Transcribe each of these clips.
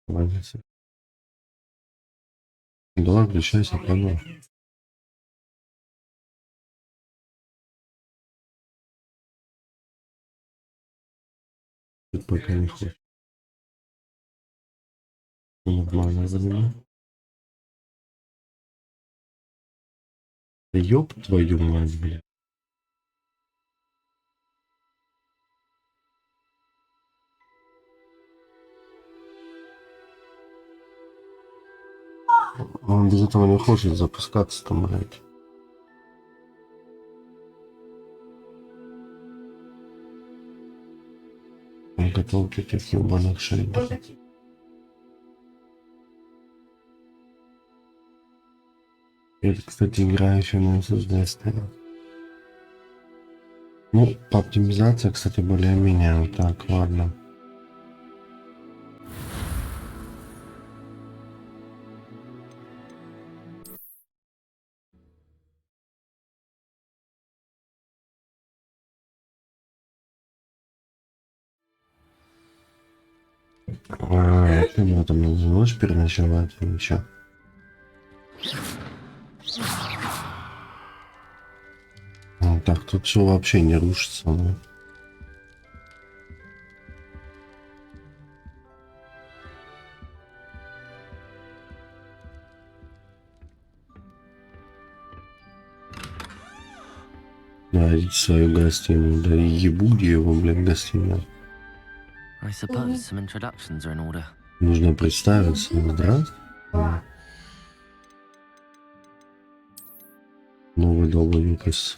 Разница. Давай, включайся, понял. Тут пока не хочет. Нормально время. Да ёб твою мать, блядь. Он без этого не хочет запускаться там, блядь. Он готов к этих ебаных шарик. Это, кстати, игра еще не известна. Ну, по оптимизации, кстати, более-менее. Вот так, ладно. Ты меня там не можешь переночевать или что? Ну, так, тут все вообще не рушится. Ну. Да, идите в свою гостиную. Да и ебу, где его, блин, гостиная. Нужно представиться. Здравствуйте. Новый долгий Юкас.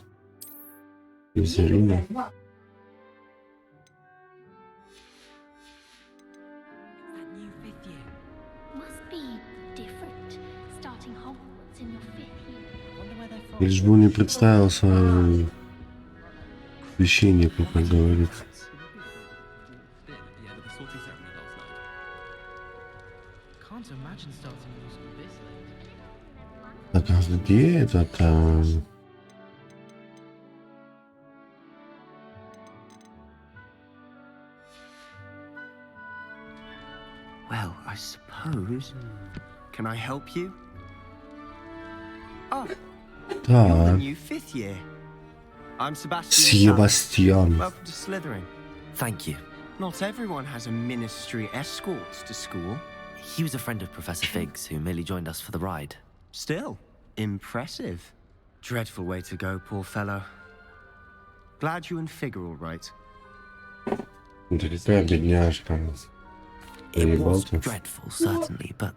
Из Рима. Лишь бы он не представился священнику, как говорится. Так, а где этот... Well, I suppose. Can I help you? Oh, you're the new fifth year. I'm Себастьян. Welcome to Slytherin. Thank you. Not everyone has a ministry escort to school. He was a friend of Professor Fig's who merely joined us for the ride. Still, impressive. Dreadful way to go, poor fellow. Glad you and Fig are all right. Такая бедняжка. It was dreadful, certainly, but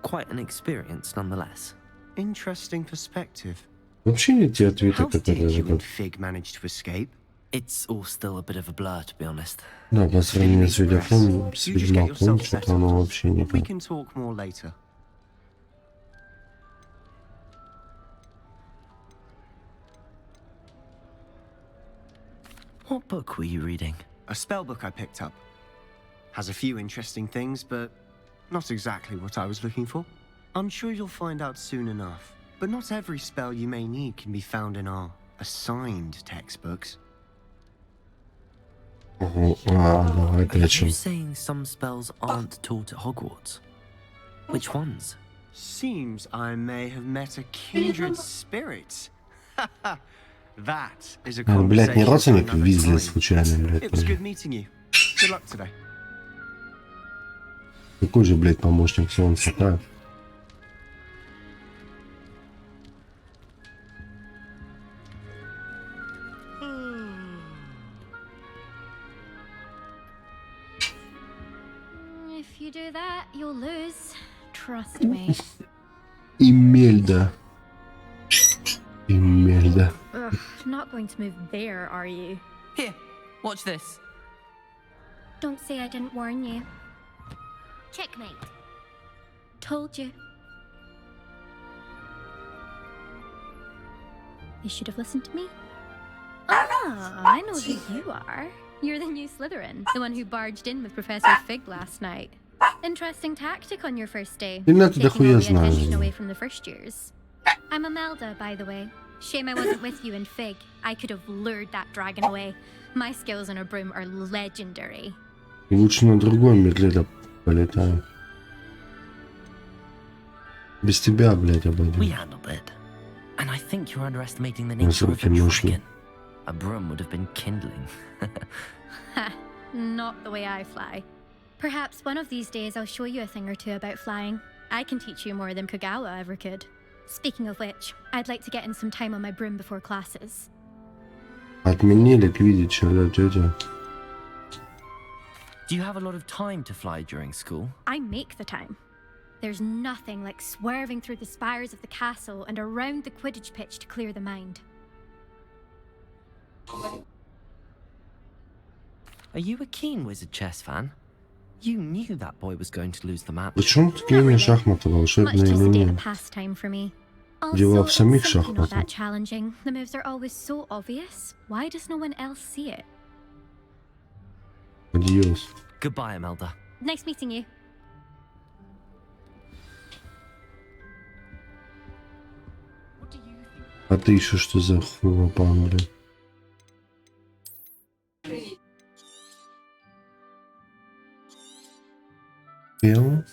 quite an experience nonetheless. Interesting perspective. Вообще не те ответы, How did которые... you and Fig manage to escape? It's all still a bit of a blur, to be honest. Да, по сравнению с Ведьмаком, что-то оно вообще не We так. can talk more later. What book were you reading? A spell book I picked up. Has a few interesting things, but not exactly what I was looking for. I'm sure you'll find out soon enough. But not every spell you may need can be found in our assigned textbooks. Давай Are you тащим. saying some spells aren't taught at Hogwarts? Which ones? Seems I may have met a kindred spirit. That is a Блядь, не conversation for родственник another Визли time. случайно, блядь. It was good meeting you. Good luck today. Какой же, блядь, помощник солнца, так? If you do that, you'll lose. Trust me. Имельда. Имельда. Ugh, not going to move there, are you? Here, watch this. Don't say I didn't warn you. Checkmate. Told you. You should have listened to me. Ah, I know who you are. You're the new Slytherin, the one who barged in with Professor Fig last night. Interesting tactic on your first day. Taking all the attention attention away from the first years. I'm Imelda, by the way. Shame I wasn't with you in Fig. I could have lured that dragon away. My skills on a broom are legendary. Лучше на другой медленно полетаю. Без тебя, блядь, We обойдем. handled it. And I think you're underestimating the nature of Насколько a мощно. dragon. A broom would have been kindling. Ha, not the way I fly. Perhaps one of these days I'll show you a thing or two about flying. I can teach you more than Kagawa ever could. Speaking of which, I'd like to get in some time on my broom before classes. Отменили квиддич, алё, тётя. Do you have a lot of time to fly during school? I make the time. There's nothing like swerving through the spires of the castle and around the Quidditch pitch to clear the mind. Are you a keen Wizard chess fan? You knew that boy was going to lose the match. Почему такие не шахматы, Much волшебные just или a daily нет? pastime for me. Дело Also, в самих it's simply not шахматах. that challenging. The moves are always so obvious. Why does no one else see it? Адьос. Goodbye, Imelda. Nice meeting you. А ты еще что за хуйпан, блядь? Пел?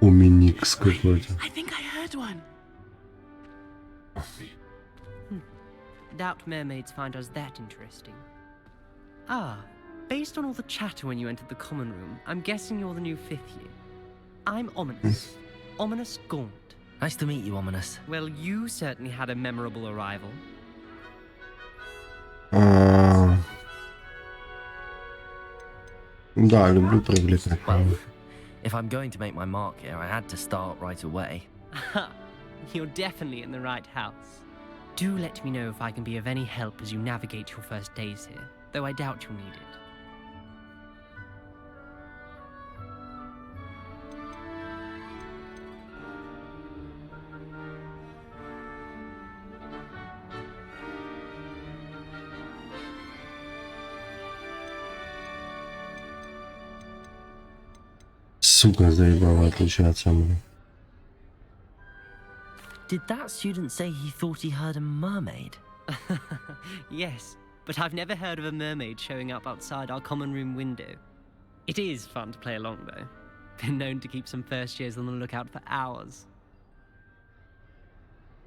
Уминикс какой-то. I think I heard one. Doubt mermaids find us that interesting. Ah, based on all the chatter when you entered the common room, I'm guessing you're the new 5th year. I'm Ominous. Ominous Gaunt. Nice to meet you, Ominous. Well, you certainly had a memorable arrival. Да, люблю привлекать. Well, if I'm going to make my mark here, I had to start right away. Aha, you're definitely in the right house. Do let me know if I can be of any help as you navigate your first days here, though I doubt you'll need it. Сука, заебала отличаться, блин. Did that student say he thought he heard a mermaid? Yes, but I've never heard of a mermaid showing up outside our common room window. It is fun to play along, though. Been known to keep some first years on the lookout for hours.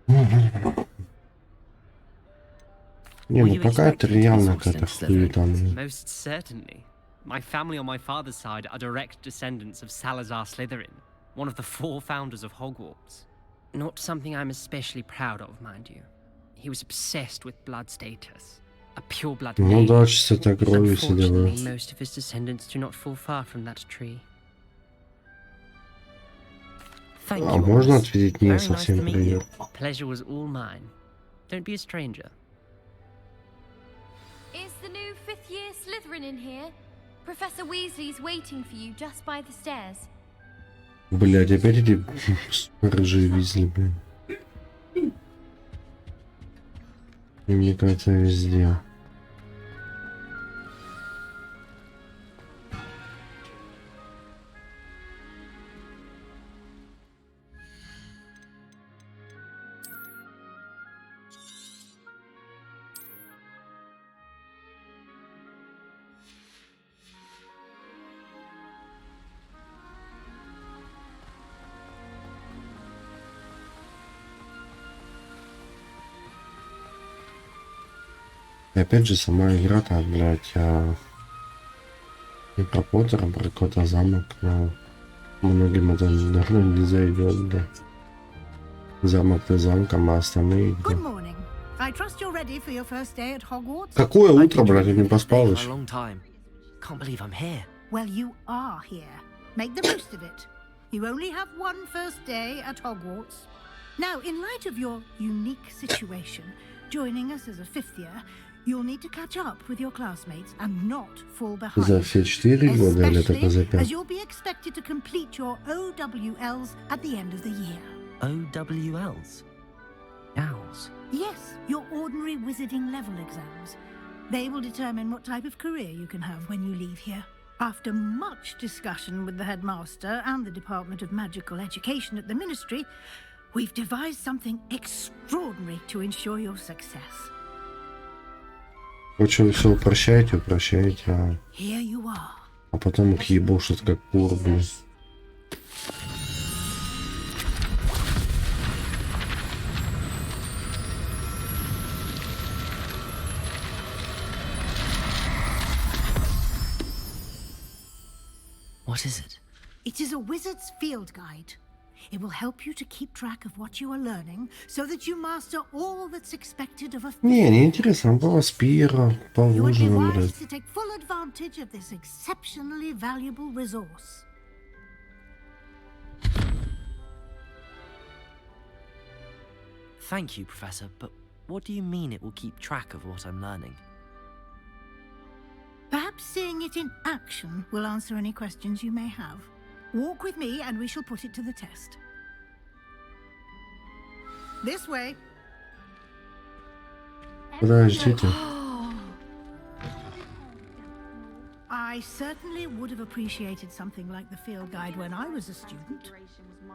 Не, Were ну you пока это expecting to be реально sourced какая-то into Slytherin? хуета, блин. Most certainly. My family on my father's side are direct descendants of Salazar Slytherin, one of the 4 founders of Hogwarts. Not something I'm especially proud of, mind you. He was obsessed with blood status. A pure-blood Ну mage. да, чистота крови все дела. Unfortunately, most of his descendants do not fall far from that tree. Thank А you, можно Ominous. ответить не Very nice to совсем meet привет? you. Pleasure was all mine. Don't be a stranger. Is the new 5th year Slytherin in here? Professor Weasley's waiting for you just by the stairs. Блять, опять эти рыжие визли, блин. И мне кажется, везде. И опять же, сама игра так, блядь, и про Поттера, про какой-то замок, но многим это, наверное, не зайдет, блядь. Замок-то замком, а остальные... Good morning. I trust you're ready for your first day at Hogwarts. Какое I've утро, been блядь, я dreaming не of this day поспал for a еще. long time. Can't believe I'm here. Well, you are here. Make the most of it. You only have one first day at Hogwarts. Now, in light of your unique situation, joining us as a 5th year, you'll need to catch up with your classmates and not fall behind. За все 4 года или только за Especially as 5? you'll be expected to complete your OWLs at the end of the year. OWLs? Owls? Yes, your ordinary wizarding level exams. They will determine what type of career you can have when you leave here. After much discussion with the headmaster and the Department of Magical Education at the Ministry, we've devised something extraordinary to ensure your success. Очень все упрощаете, Here you are. а потом их ебушат как кур, блин. What is it? It is a wizard's field guide. It will help you to keep track of what you are learning, so that you master all that's expected of a Не интересно, по Васпира, по You would be ужинам, wise блядь. to take full advantage of this exceptionally valuable resource. Thank you, Professor, but what do you mean it will keep track of what I'm learning? Perhaps seeing it in action will answer any questions you may have. Walk with me and we shall put it to the test. This way. Подождите. I certainly would have appreciated something like the field guide when I was a student.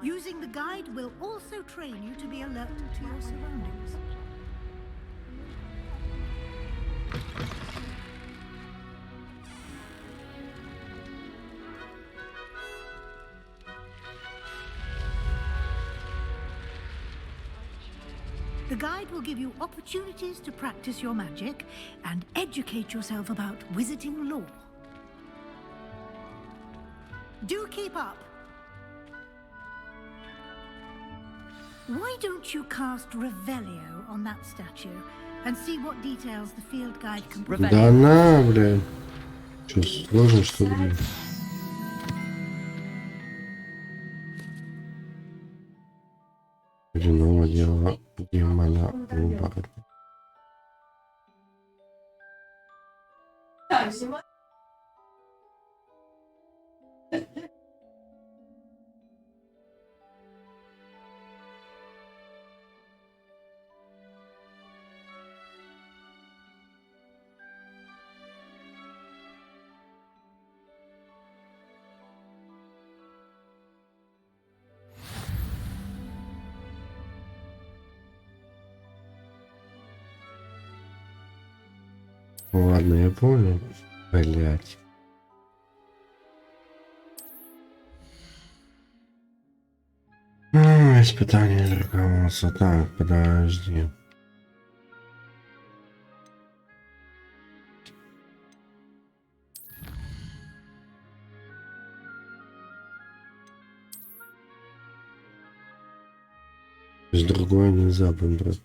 Using the guide will also train you to be alert to your surroundings. The guide will give you opportunities to practice your magic and educate yourself about wizarding lore. Do keep up. Why don't you cast Revelio on that statue and see what details the field guide can provide? Да на, блядь. Что, сложно, что ли? Иного дела демона Лумбарда. Ладно, я понял. Блять. Испытание знакомства. Так, подожди. То есть другое нельзя выбрать.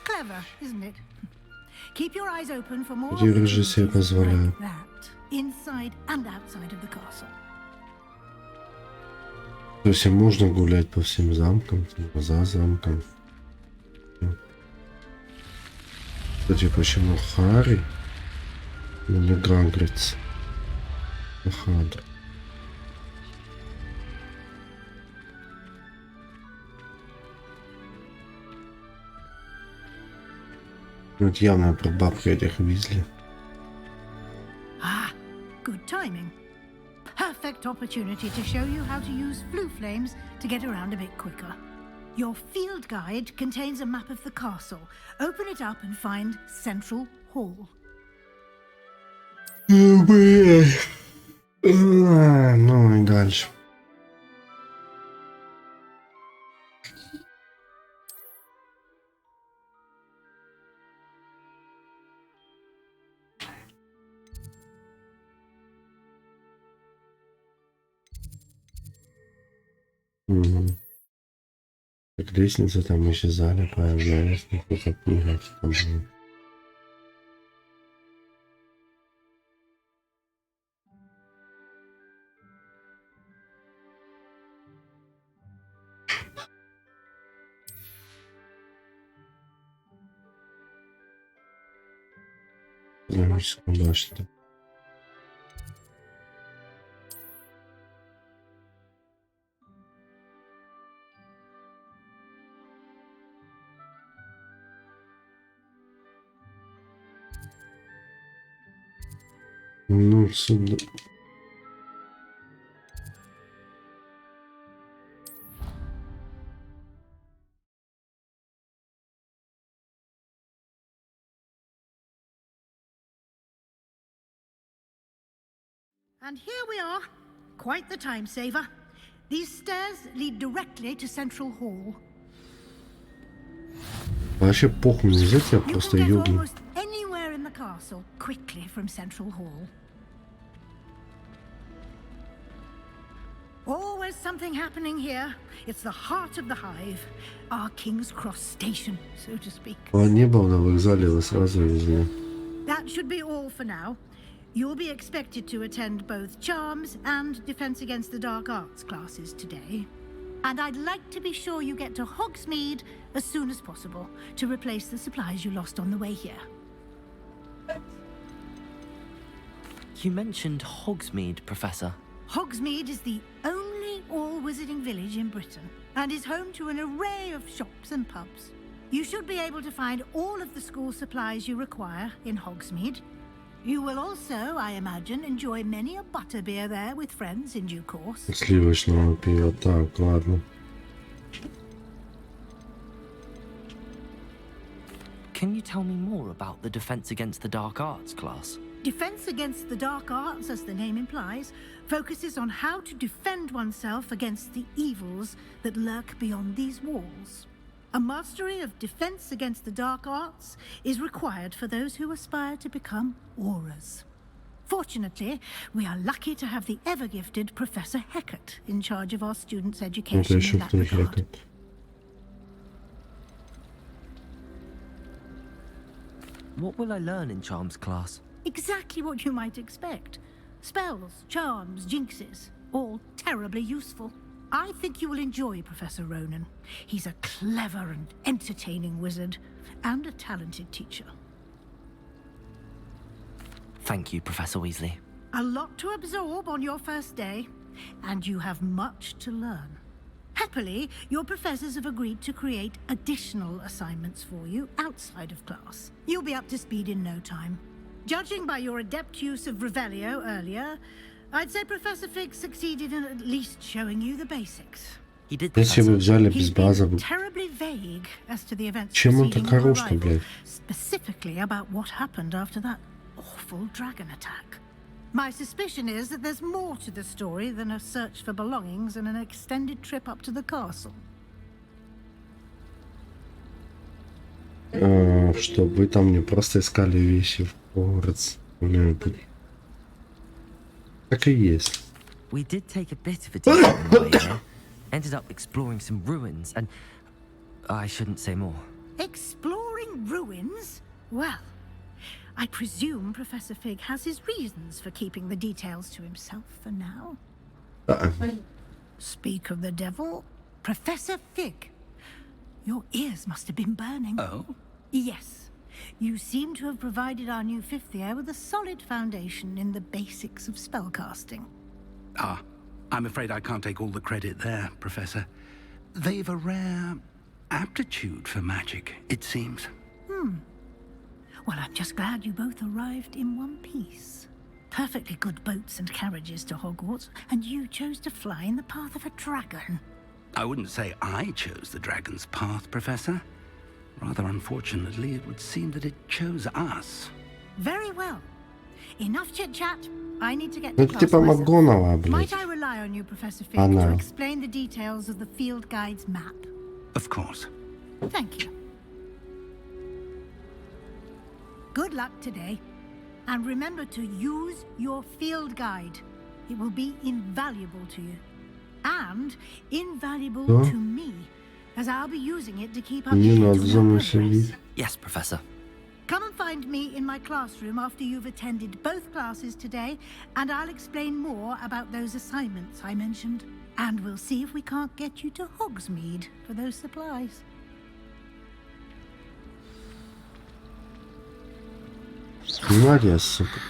Clever, isn't it? Keep your eyes open for more Держи себе opportunities позволяю. like that, inside and outside of the castle. То есть им можно гулять по всем замкам, за замком. Кстати, почему Харри? Или Гагридс? Хадр. Ну, это явно про бабки этих Визли. Ah, good timing. Perfect opportunity to show you how to use flue flames to get around a bit quicker. Your field guide contains a map of the castle. Open it up and find Central Hall. Ну и дальше. Угу. Так лестница там исчезали, появлялись, какие-то книги там были. Динамическая башня. Ну, сюда. And here we are. Quite the time saver. These stairs lead directly to Central Hall. Вообще похуй, не взять, я You просто can get йоги. almost anywhere in the castle quickly from Central Hall. Always something happening here. It's the heart of the hive. Our King's Cross station, so to speak. Он не был на вокзале, вы сразу везли. That should be all for now. You'll be expected to attend both Charms and Defense Against the Dark Arts classes today. And I'd like to be sure you get to Hogsmeade as soon as possible to replace the supplies you lost on the way here. You mentioned Hogsmeade, Professor. Hogsmeade is the only all-wizarding village in Britain and is home to an array of shops and pubs. You should be able to find all of the school supplies you require in Hogsmeade. You will also, I imagine, enjoy many a butterbeer there with friends in due course. Сливочного пива. Так, ладно. Can you tell me more about the Defense Against the Dark Arts class? Defense Against the Dark Arts, as the name implies, focuses on how to defend oneself against the evils that lurk beyond these walls. A mastery of Defense Against the Dark Arts is required for those who aspire to become auras. Fortunately, we are lucky to have the ever-gifted Professor Hecat in charge of our students' education in that regard. What will I learn in Charms class? Exactly what you might expect. Spells, charms, jinxes, all terribly useful. I think you will enjoy Professor Ronan. He's a clever and entertaining wizard, and a talented teacher. Thank you, Professor Weasley. A lot to absorb on your first day, and you have much to learn. Happily, your professors have agreed to create additional assignments for you outside of class. You'll be up to speed in no time. Judging by your adept use of Revelio earlier, I'd say Professor Fig succeeded in at least showing you the basics. He did, Если вы взяли без He's базы, been terribly vague as to the events чем он preceding так your хорош-то, arrival, блядь? specifically about what happened after that awful dragon attack. My suspicion is that there's more to the story than a search for belongings and an extended trip up to the castle. Что вы там не просто искали вещи в Хогвартс. Так и есть. We did take a bit of a detour on the way here. Ended up exploring some ruins, and I shouldn't say more. Exploring ruins? Well, I presume Professor Fig has his reasons for keeping the details to himself for now. Speak of the devil, Professor Fig. Your ears must have been burning. Oh? Yes. You seem to have provided our new fifth year with a solid foundation in the basics of spellcasting. Ah, I'm afraid I can't take all the credit there, Professor. They've a rare aptitude for magic, it seems. Well, I'm just glad you both arrived in one piece. Perfectly good boats and carriages to Hogwarts, and you chose to fly in the path of a dragon. I wouldn't say I chose the dragon's path, Professor. Rather unfortunately, it would seem that it chose us. Very well. Enough chit-chat. I need to get Ну to это class типа myself. МакГонагall, Might блядь. I rely on you, Professor Fig, Она. to explain the details of the field guide's map? Of course. Thank you. Good luck today. And remember to use your field guide. It will be invaluable to you. And invaluable Да? to me, as I'll be using it to keep up Не to надо date with за our мной progress. следить. Yes, Professor. Come and find me in my classroom after you've attended both classes today, and I'll explain more about those assignments I mentioned. And we'll see if we can't get you to Hogsmeade for those supplies. Мария, сука.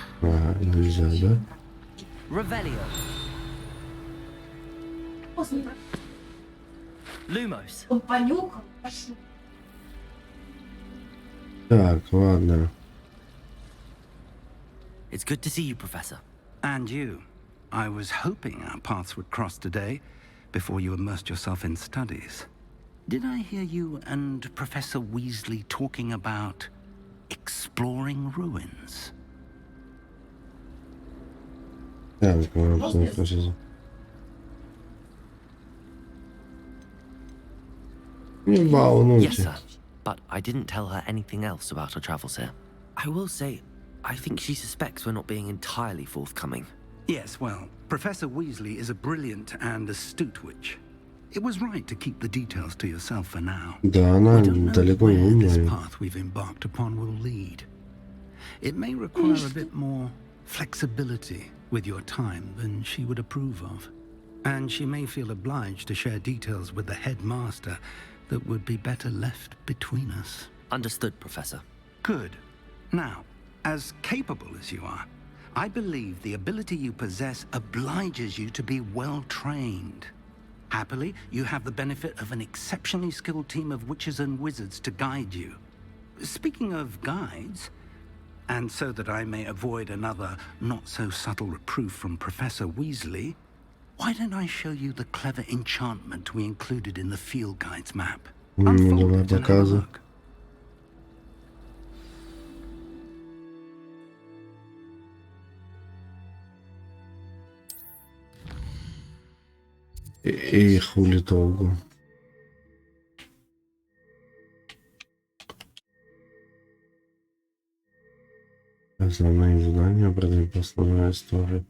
Нельзя, да? Revelio. Lumos. Так, ладно. It's good to see you, Professor. And you. I was hoping our paths would cross today, before you immersed yourself in studies. Did I hear you and Professor Weasley talking about exploring ruins? Так, не Yes, волнуйте. sir. But I didn't tell her anything else about our travels here. I will say, I think she suspects we're not being entirely forthcoming. Yes, well, Professor Weasley is a brilliant and astute witch. It was right to keep the details to yourself for now. Да, она We don't know далеко не where this умная. path we've embarked upon will lead. It may require a bit more flexibility with your time than she would approve of. And she may feel obliged to share details with the headmaster that would be better left between us. Understood, Professor. Good. Now, as capable as you are, I believe the ability you possess obliges you to be well trained. Happily, you have the benefit of an exceptionally skilled team of witches and wizards to guide you. Speaking of guides, and so that I may avoid another not-so-subtle reproof from Professor Weasley, why don't I show you the clever enchantment we included in the field guide's map? Unfold Давай it and have a показывай. look. И хули толку. Основные задания, продать основная история.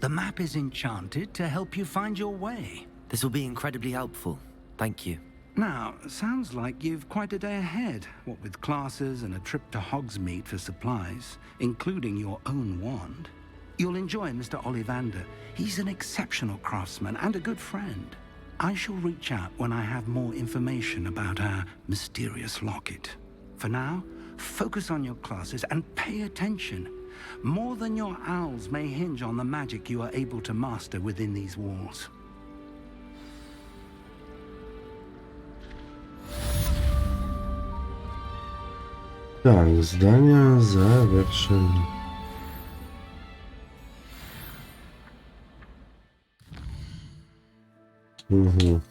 The map is enchanted to help you find your way. This will be incredibly helpful. Thank you. Now, sounds like you've quite a day ahead, what with classes and a trip to Hogsmeade for supplies, including your own wand. You'll enjoy Mr. Ollivander. He's an exceptional craftsman and a good friend. I shall reach out when I have more information about our mysterious locket. For now, focus on your classes and pay attention. More than your owls may hinge on the magic you are able to master within these walls. Так, задание завершено. Угу.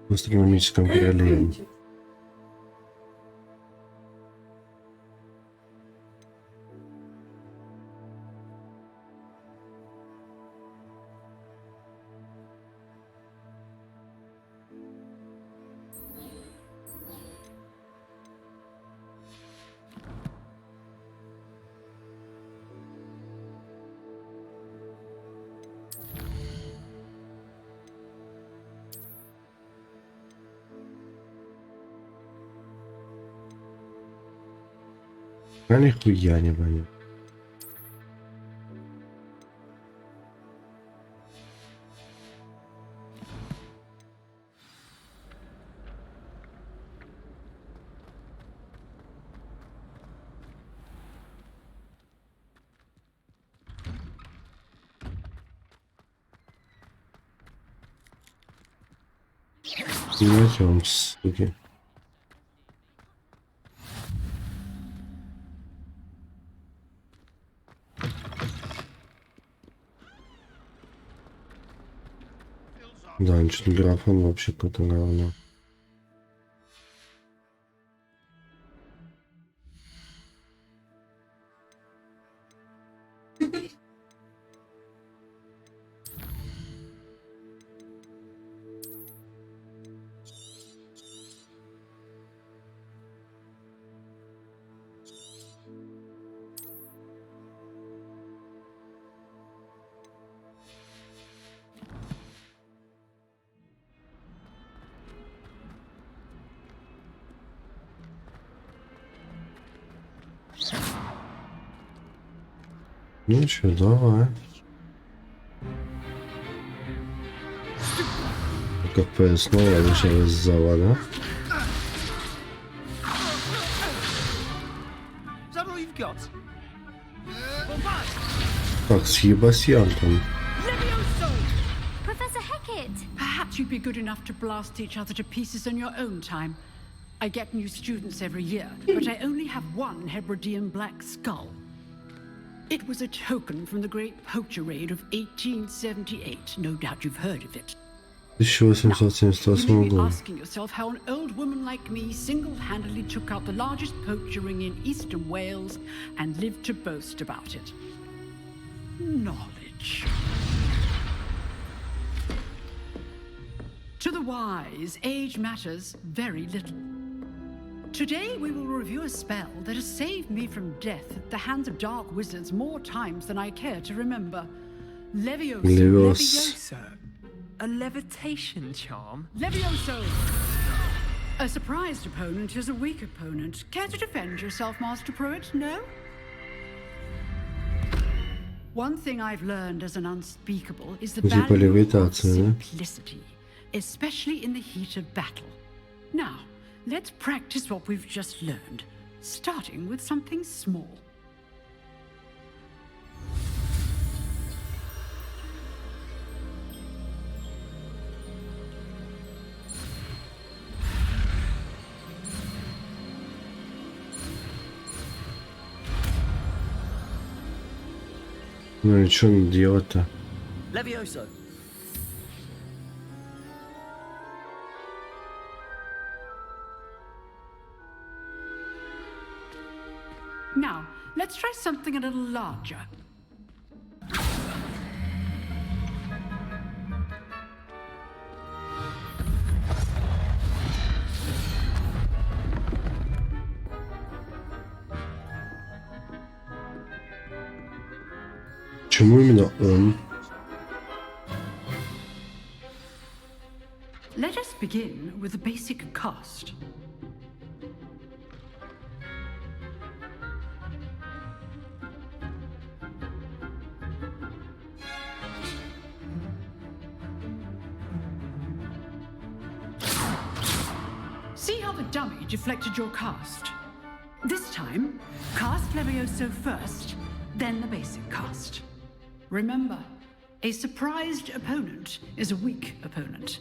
В астрономическом королеве. А нихуя не понятно. Начнем, суки. Да, ничего, графон вообще какой-то говно. Ну что, давай. как снова вышел из зала, да? Так, Себастьянком. Professor Hecat! Perhaps you'd be good enough to blast each other to pieces on your own time. I get new students every year, but I only have one Hebridean black skull. It was a token from the Great Poacher Raid of 1878. No doubt you've heard of it. Now, you may be asking yourself how an old woman like me single-handedly took out the largest poacher ring in eastern Wales and lived to boast about it. Knowledge. To the wise, age matters very little. Today we will review a spell that has saved me from death at the hands of dark wizards more times than I care to remember. Levioso. Levioso. A levitation charm? Levioso! A surprised opponent is a weak opponent. Care to defend yourself, Master Pruitt? No? One thing I've learned as an unspeakable is the value of simplicity, especially in the heat of battle. Now, let's practice what we've just learned, starting with something small. Ну и что делать-то? Levioso. Now, let's try something a little larger. Почему именно он? Let us begin with the basic cast. See how the dummy deflected your cast? This time, cast Levioso first, then the basic cast. Remember, a surprised opponent is a weak opponent.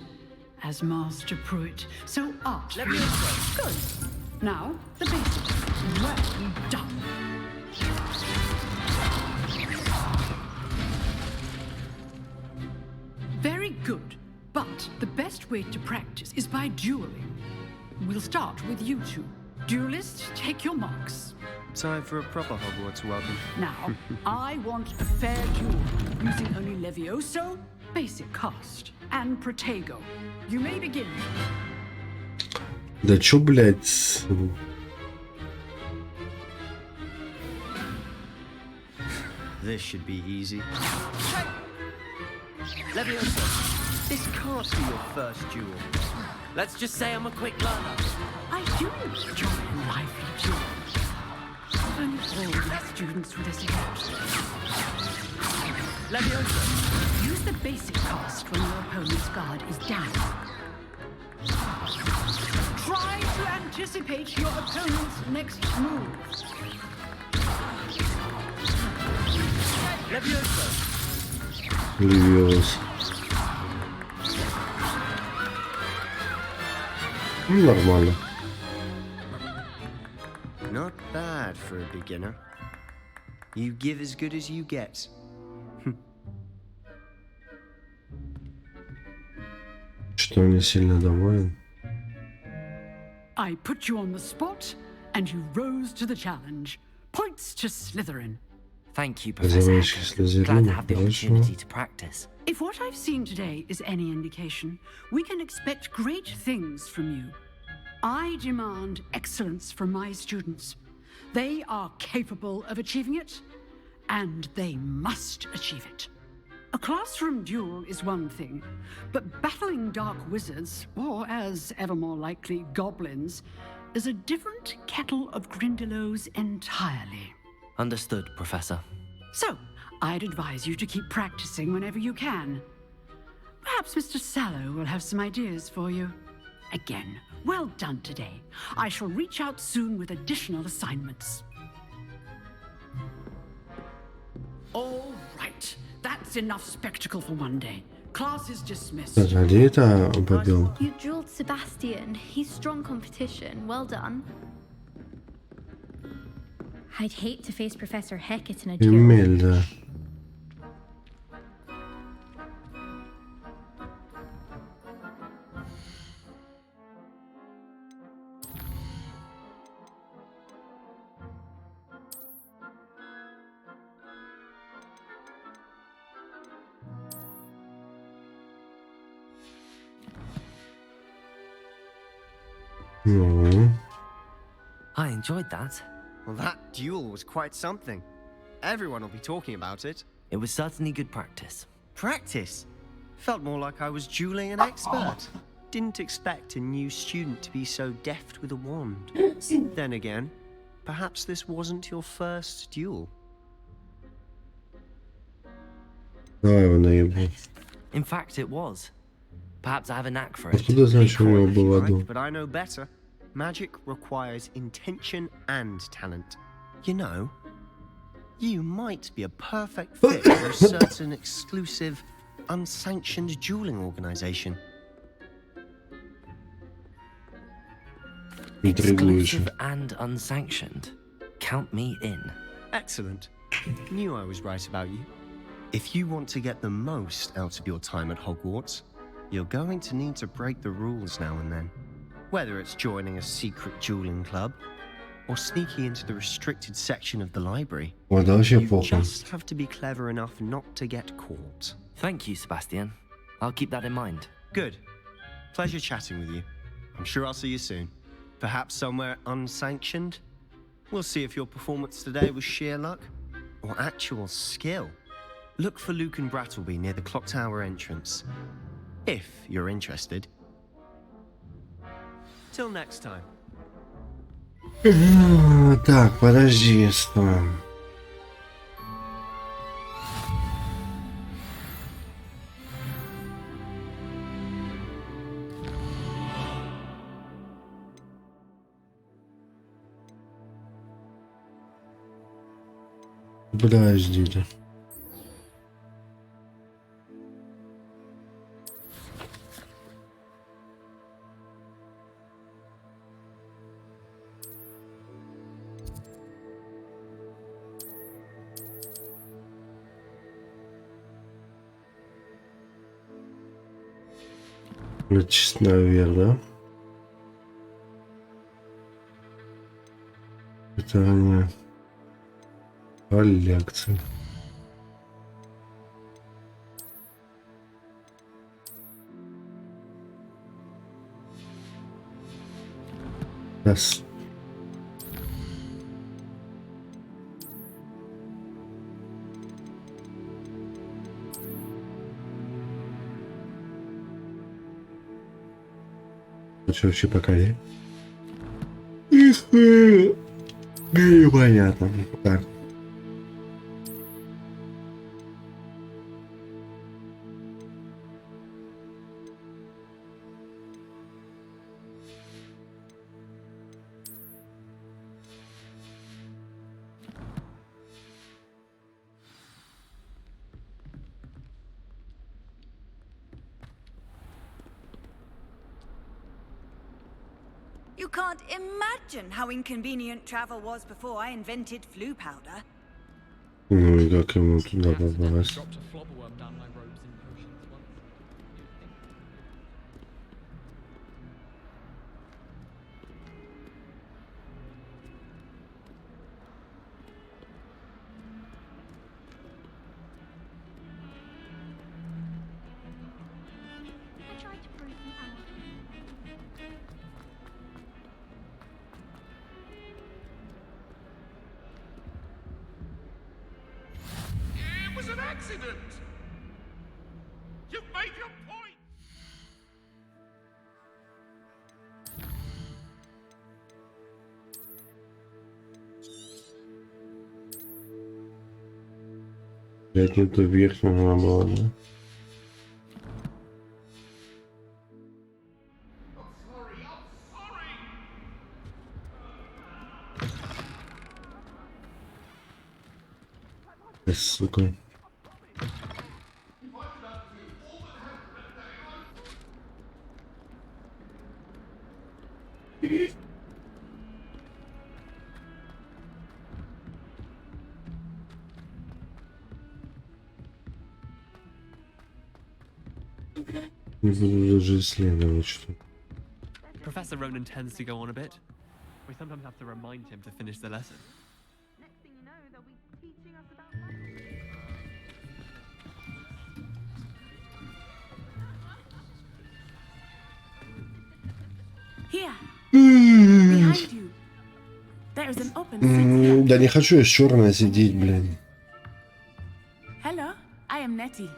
As Master Pruitt, so art. Levioso. Good. Now, the basic. Well done. Very good. But the best way to practice is by dueling. We'll start with you two. Duelists, take your marks. Time for a proper Hogwarts welcome. Now, I want a fair duel, using only Levioso, basic cast, and Protego. You may begin. Да чё, блядь? This should be easy. Levioso, this can't be your first duel. Let's just say I'm a quick learner. I do enjoy a lively duel. Only all the students with this account. Levioso. Use the basic cast when your opponent's guard is down. Try to anticipate your opponent's next move. Levioso. Левиос. Ну, нормально. Not bad for a beginner. You give as good as you get. Что не сильно доволен. I put you on the spot, and you rose to the challenge. Points to Slytherin. Thank you, Professor Hecat. Glad to have the opportunity to practice. If what I've seen today is any indication, we can expect great things from you. I demand excellence from my students. They are capable of achieving it, and they must achieve it. A classroom duel is one thing, but battling dark wizards, or as ever more likely, goblins, is a different kettle of Grindylows entirely. Understood, Professor. So, I'd advise you to keep practicing whenever you can. Perhaps Mr. Sallow will have some ideas for you. Again, well done today. I shall reach out soon with additional assignments. All right, that's enough spectacle for one day. Class is dismissed. Где это побил? You drilled Sebastian. He's strong competition. Well done. I'd hate to face Professor Hecat in a duel. Эмиль, да. Ну, I enjoyed that. Well, that duel was quite something. Everyone will be talking about it. It was certainly good practice. Practice? Felt more like I was dueling an expert. Didn't expect a new student to be so deft with a wand. Then again, perhaps this wasn't your first duel. давай его наебу. In fact, it was. Perhaps I have a knack for it. Откуда знаешь, у него If you был like, аду? but I know better. Magic requires intention and talent. You know, you might be a perfect fit for a certain exclusive, unsanctioned dueling organization. Интригующе. Exclusive and unsanctioned. Count me in. Excellent. Knew I was right about you. If you want to get the most out of your time at Hogwarts, you're going to need to break the rules now and then. Whether it's joining a secret dueling club, or sneaking into the restricted section of the library, Вот да вообще you похуй. just have to be clever enough not to get caught. Thank you, Sebastian. I'll keep that in mind. Good. Pleasure chatting with you. I'm sure I'll see you soon. Perhaps somewhere unsanctioned? We'll see if your performance today was sheer luck or actual skill. Look for Luke and Brattleby near the clock tower entrance. If you're interested. Till next time. Так, подожди, стой. Подождите. Значит, наверх, да? Это не коллекция. Раз. Что вообще пока я? Непонятно. Так. You can't imagine how inconvenient travel was before I invented flu powder. Ну и как ему туда попалось? Accident! You've made your point! Блять, не то верхнего надо было, да? Сука. Не буду даже исследовать, что. Professor Ronan tends to go on a bit. We sometimes have to remind him to finish the lesson. Next thing you know, they'll be teaching us about... Here, behind you, there's an open seat here. Да не хочу я с черной сидеть, блин. Hello, I am Nettie.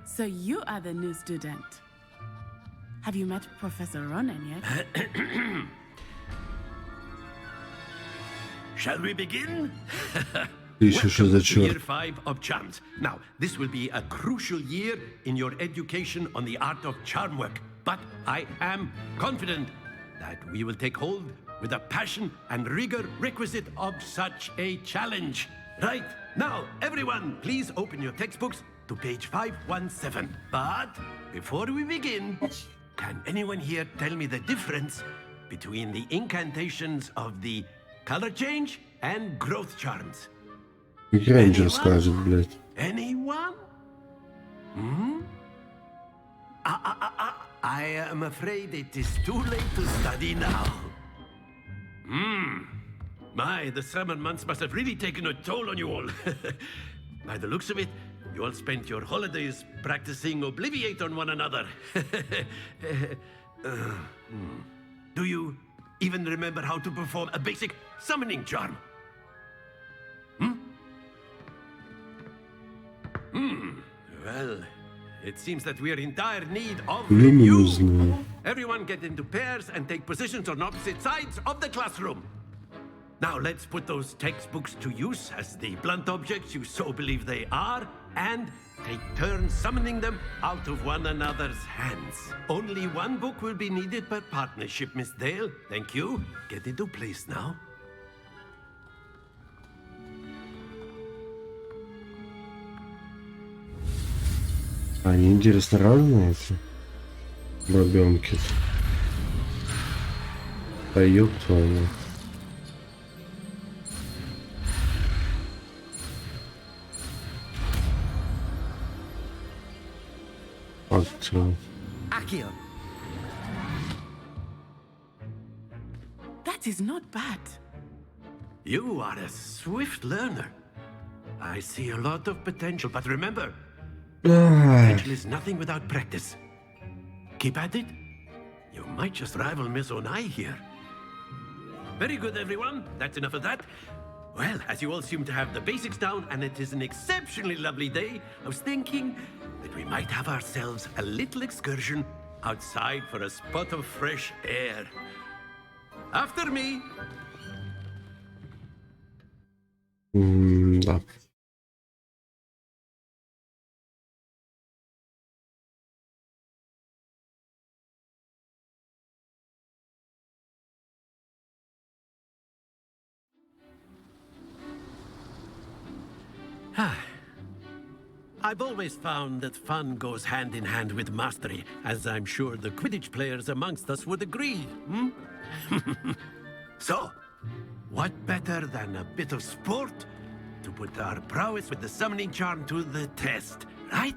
So you are the new student. Have you met Professor Ronan yet? Shall we begin? Welcome to Year 5 of Charms. Now, this will be a crucial year in your education on the art of charm work. But I am confident that we will take hold with the passion and rigor requisite of such a challenge. Right, now, everyone, please open your textbooks to page 517. But before we begin, can anyone here tell me the difference between the incantations of the color change and growth charms? Рейнджер скажет, блядь. Anyone? Hmm? I am afraid it is too late to study now. My, the summer months must have really taken a toll on you all. By the looks of it, you all spent your holidays practicing Obliviate on one another. Do you even remember how to perform a basic summoning charm? Well, it seems that we are in dire need of review. Everyone get into pairs and take positions on opposite sides of the classroom. Now let's put those textbooks to use as the blunt objects you so believe they are, and take turns summoning them out of one another's hands. Only one book will be needed per partnership, Miss Dale. Thank you. Get into place now. Они интересно разные эти бабёнки. Да ёб твою. Accio. That is not bad. You are a swift learner. I see a lot of potential, but remember, potential is nothing without practice. Keep at it. You might just rival Miss Onai here. Very good, everyone. That's enough of that. Well, as you all seem to have the basics down, and it is an exceptionally lovely day, I was thinking that we might have ourselves a little excursion outside for a spot of fresh air. After me. Да. I've always found that fun goes hand in hand with mastery, as I'm sure the Quidditch players amongst us would agree. So, what better than a bit of sport to put our prowess with the summoning charm to the test, right?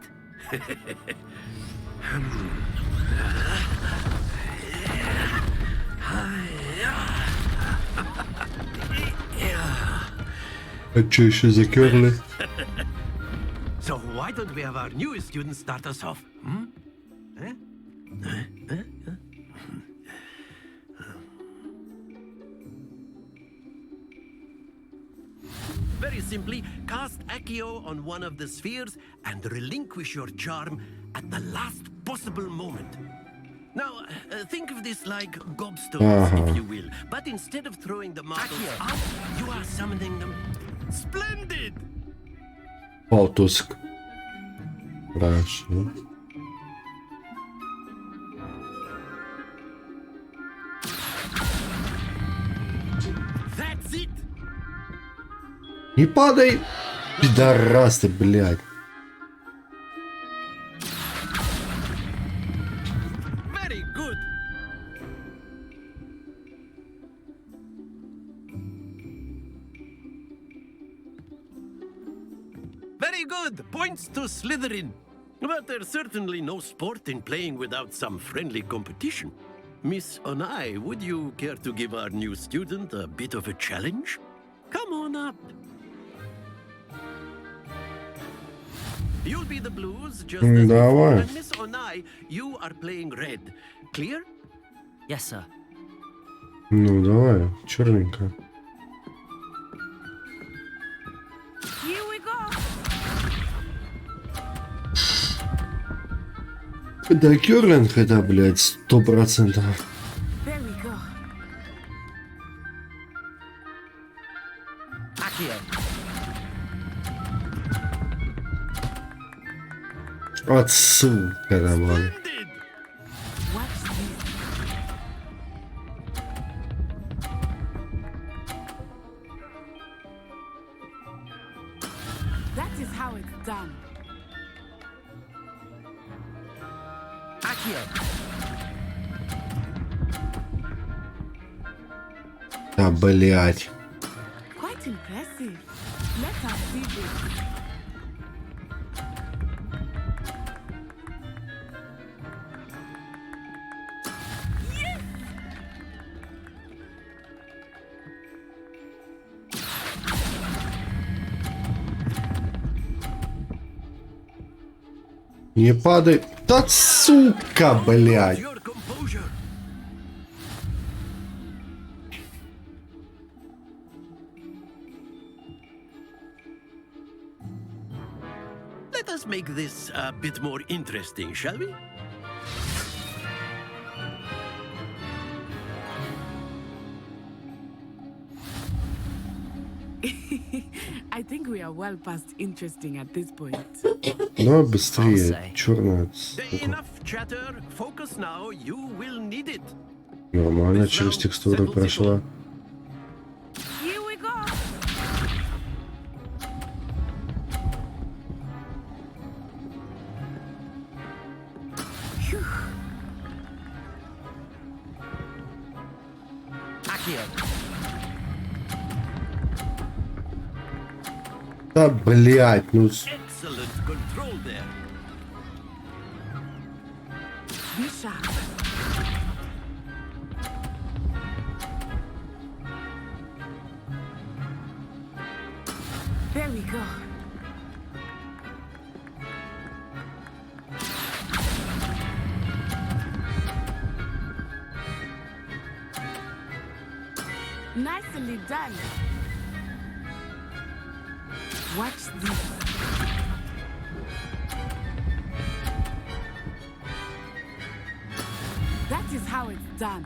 А чё еще закерли? So why don't we have our newest student start us off? Very simply, cast Accio on one of the spheres and relinquish your charm at the last possible moment. Now, think of this like gobstones, if you will. But instead of throwing the marbles out, you are summoning them. Splendid! Полтуск. Хорошо. That's it. Не падай! Пидорас ты, блядь. Very good. Very good. Points to Slytherin. But there's certainly no sport in playing without some friendly competition. Miss Onai, would you care to give our new student a bit of a challenge? Come on up. You'll be the blues just as before, and Miss Onai, you are playing red. Clear? Yes, sir. Ну, давай, черненько. Here we go. Да, керлинг это, блядь, 100%. There we go. Отсылка, нормально. Watch this. That is how it's done. Да, блядь. Quite impressive. Let us see this. Не падай. Да, сука, блядь. Your composure. Let us make this a bit more interesting, shall we? I think we are well past interesting at this point. Давай быстрее. Черная Enough chatter. Focus now. You will need it. Нормально, через текстуру прошла. Here we go. Phew. Да, блядь, ну... Excellent control there. Be sharp. There we go. Nicely done. Watch this. That is how it's done.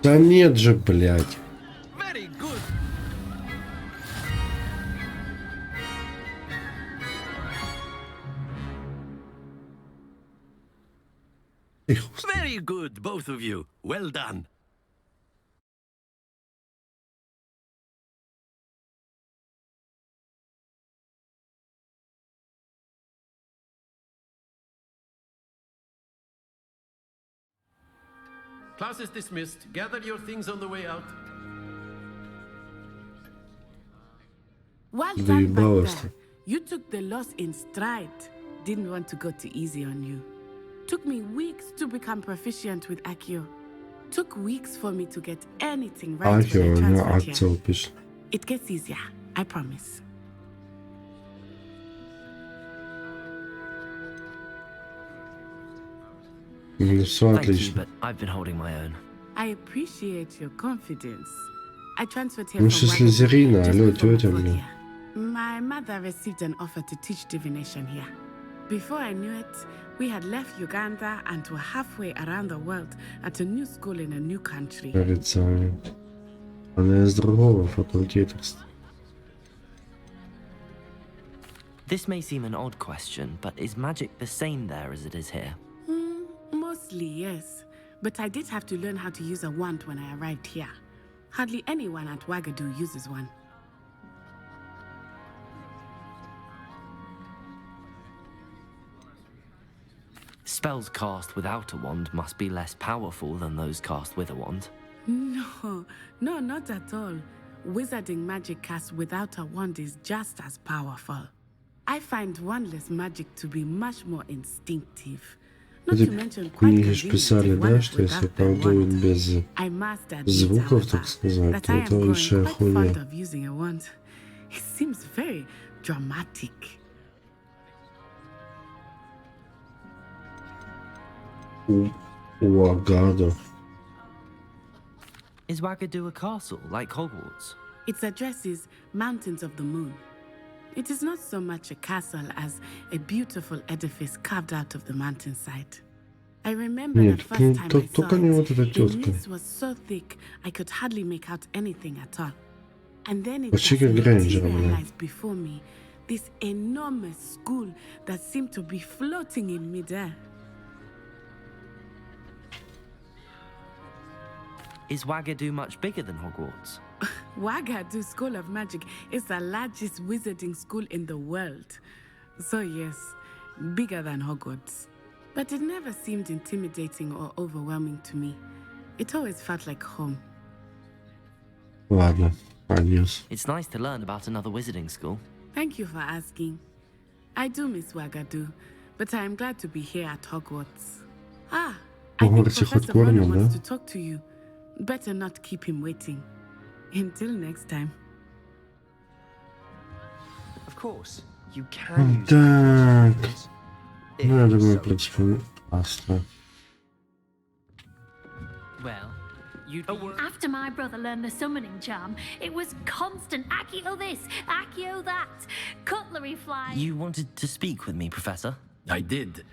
Да нет же, блядь. Very good. Very good, both of you. Well done. Class is dismissed. Gather your things on the way out. Well done back there. You took the loss in stride. Didn't want to go too easy on you. Took me weeks to become proficient with Accio. Took weeks for me to get anything right for the transfer here. It gets easier, I promise. Thank you, but I've been holding my own. I appreciate your confidence. I transferred here Ну, from Слизерина, алло, just before тетя I got мне. here. My mother received an offer to teach divination here. Before I knew it, we had left Uganda and were halfway around the world at a new school in a new country. Порицание. Она из другого факультета. This may seem an odd question, but is magic the same there as it is here? Mostly, yes. but I did have to learn how to use a wand when I arrived here. Hardly anyone at Wagadu uses one. Spells cast without a wand must be less powerful than those cast with a wand. No, not at all. Wizarding magic cast without a wand is just as powerful. I find wandless magic to be much more instinctive. Not to mention quite Книги писали, да, что если колдуют без звуков, так сказать, то это лучшая хуйня. It seems very dramatic. Годов. Is Wagadu a castle like Hogwarts? Its address is Mountains of the Moon. It is not so much a castle as a beautiful edifice carved out of the mountainside. I remember the first time I saw it, the mist was so thick I could hardly make out anything at all. And then it materialized before me, this enormous school that seemed to be floating in midair. Is Wagadu much bigger than Hogwarts? Wagadu School of Magic is the largest wizarding school in the world. So yes, bigger than Hogwarts. But it never seemed intimidating or overwhelming to me. It always felt like home. Ладно, adios. It's nice to learn about another wizarding school. Thank you for asking. I do miss Wagadu, but I am glad to be here at Hogwarts. I think Professor Ronan wants to talk to you. Better not keep him waiting. Until next time. Of course, you can use Так. Ну, я думаю, в принципе, ясно. Well, After my brother learned the summoning charm, it was constant Accio this, Accio that, cutlery flying. You wanted to speak with me, Professor? I did.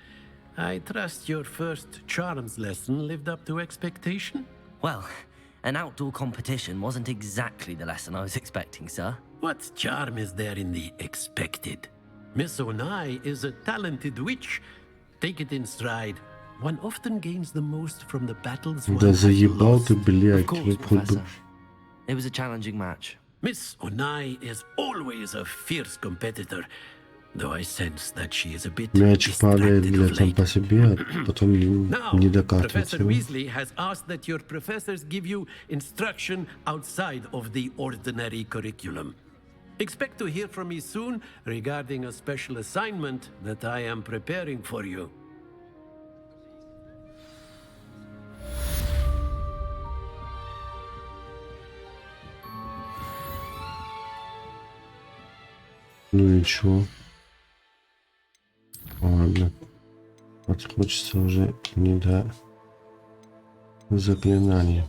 I trust your first charms lesson lived up to expectation? Well, an outdoor competition wasn't exactly the lesson I was expecting, sir. What charm is there in the expected? Miss Onai is a talented witch. Take it in stride. One often gains the most from the battles one has lost. Of course, Professor. It was a challenging match. Miss Onai is always a fierce competitor, though I sense that she is a bit distracted of late. Now, Professor Weasley has asked that your professors give you instruction outside of the ordinary curriculum. Expect to hear from me soon regarding a special assignment that I am preparing for you. Ну ничего. Ладно. Вот хочется уже не до заклинаний.